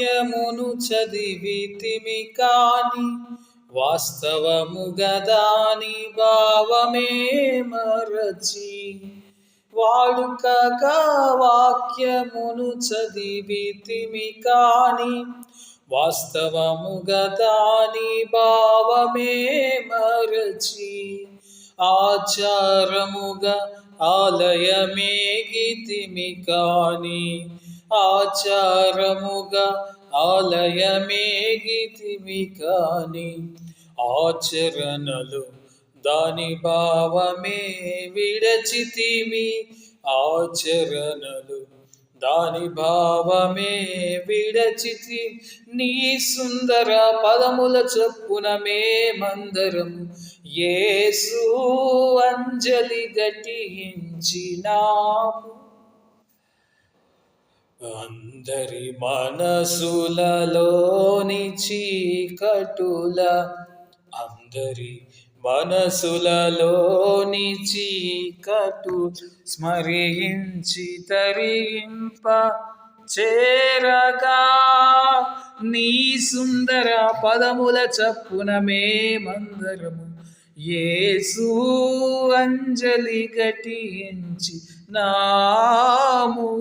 వాక్యమును చదివితిమి కాని వాస్తవముగదాని భావమే మరచి వాడుకగా వాక్యమును చదివితిమి కాని వాస్తవముగదాని భావమే మరచి ఆచారముగా ఆలయమేగితిమి కాని ఆచారముగా ఆలయమేగితిమి కాని ఆచరణలు దాని భావమే విడచితిమి ఆచరణలు దాని భావమే విడచితి నీ సుందర పదముల చొప్పున మేమందరము యేసు అంజలి ఘటించినాము అందరి మనసులలోని చీకటుల అందరి మనసులలోని చీకటు స్మరించి తరింప చేరగా నీ సుందర పదముల చప్పున మేమందరము యేసు అంజలి ఘటించి నాము